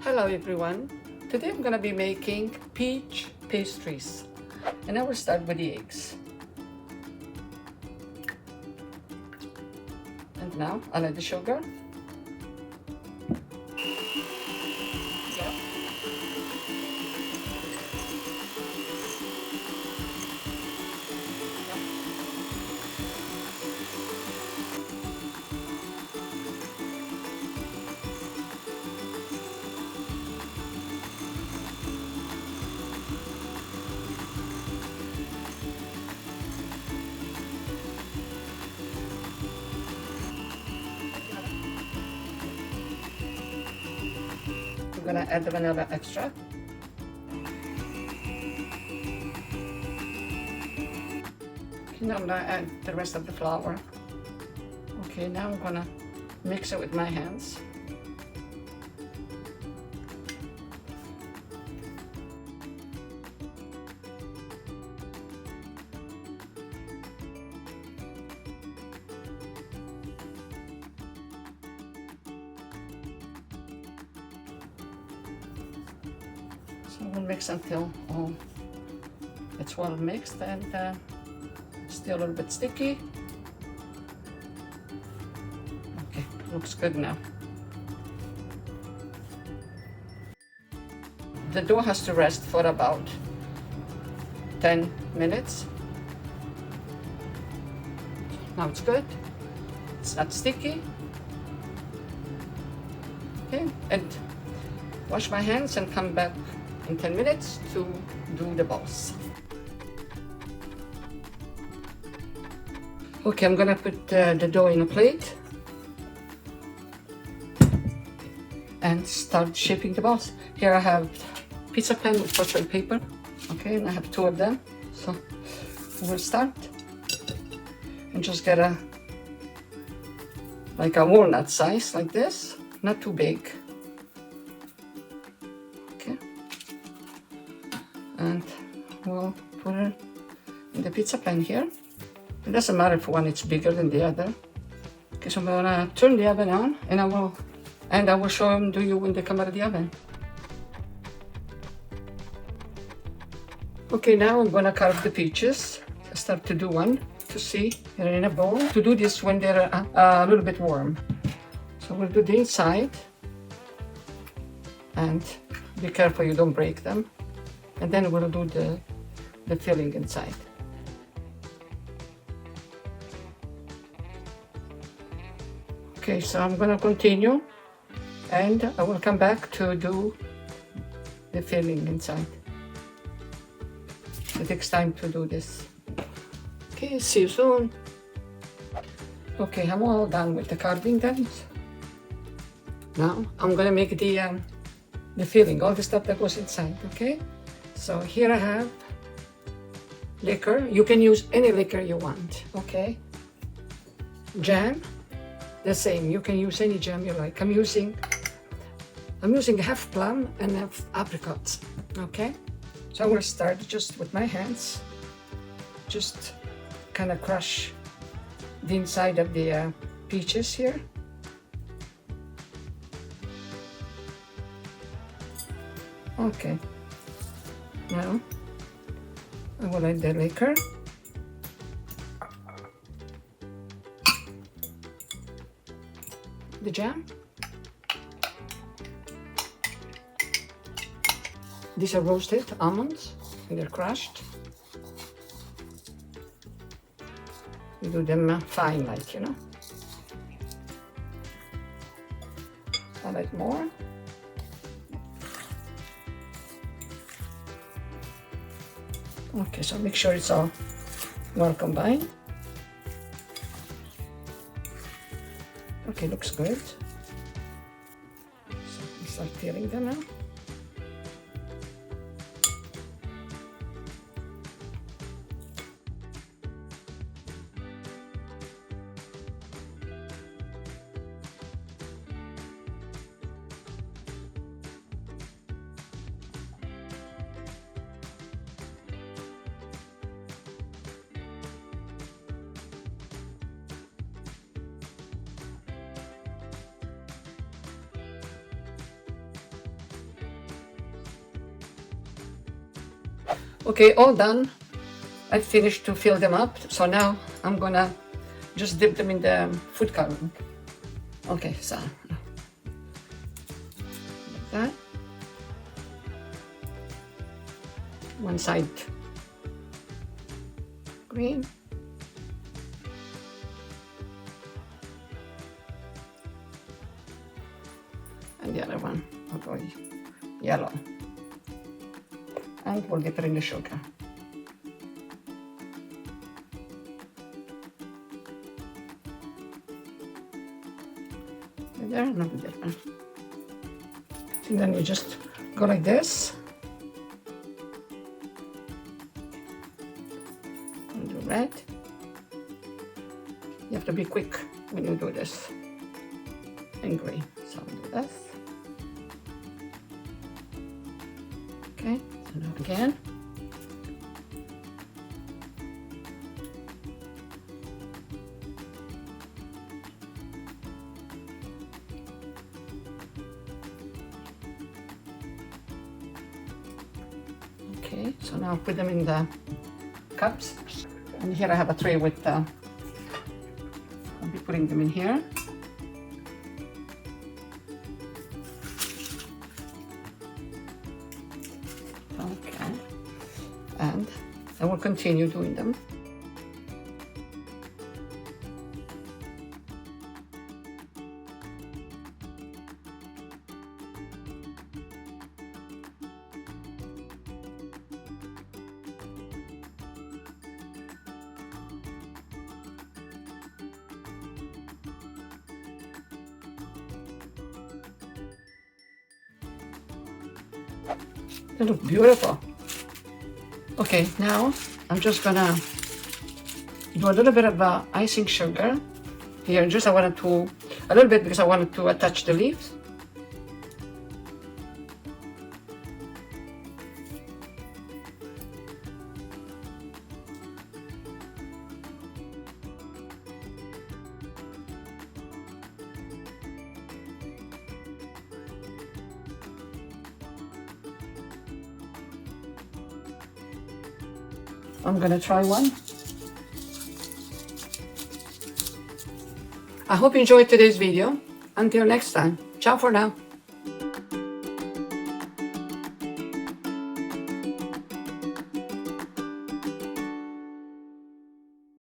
Hello everyone. Today I'm gonna be making peach pastries, and I will start with the eggs. And now I'll add the sugar. I'm gonna add the vanilla extract. Okay, now I'm gonna add the rest of the flour. Okay, now I'm gonna mix it with my hands. So we'll mix until it's well mixed and still a little bit sticky. Okay, looks good now. The dough has to rest for about 10 minutes. Now it's good. It's not sticky. Okay, and wash my hands and come back in 10 minutes to do the balls. Okay, I'm gonna put the dough in a plate and start shaping the balls. Here I have pizza pan with parchment paper. Okay, and I have 2 of them. So we'll start and just get like a walnut size like this, not too big. Okay, and we'll put it in the pizza pan here. It doesn't matter if one is bigger than the other. Okay, so I'm gonna turn the oven on, and I will show them to you when they come out of the oven. Okay, now I'm gonna carve the peaches. I start to do one to see they're in a bowl. To do this when they're a little bit warm. So we'll do the inside, and be careful you don't break them. And then we'll do the filling inside. Okay, so I'm gonna continue, and I will come back to do the filling inside. It takes time to do this. Okay, see you soon. Okay, I'm all done with the carving then. Now I'm gonna make the filling, all the stuff that goes inside. Okay, so here I have liquor. You can use any liquor you want. Okay, jam. The same, you can use any jam you like. I'm using half plum and half apricots. Okay, so I will start just with my hands, just kind of crush the inside of the peaches here. Okay, now I will add the liquor. The jam. These are roasted almonds and they're crushed. You do them fine, like, you know. I'll add more. Okay, so make sure it's all well combined. Okay, looks good. So we start filling them now. Okay, all done. I finished to fill them up. So now I'm gonna just dip them in the food coloring. Okay, so like that. One side green. And the other one will go yellow. And we'll dip it in the sugar. Right there, another different. And then you just go like this. And do red. You have to be quick when you do this. And green. So I'll do this. Okay, so now again. Okay, so now put them in the cups. And here I have a tray with, I'll be putting them in here. Okay, and I will continue doing them. They look beautiful. Okay, now I'm just gonna do a little bit of icing sugar here. Just I wanted to, a little bit because I wanted to attach the leaves. I'm gonna try one. I hope you enjoyed today's video. Until next time, ciao for now.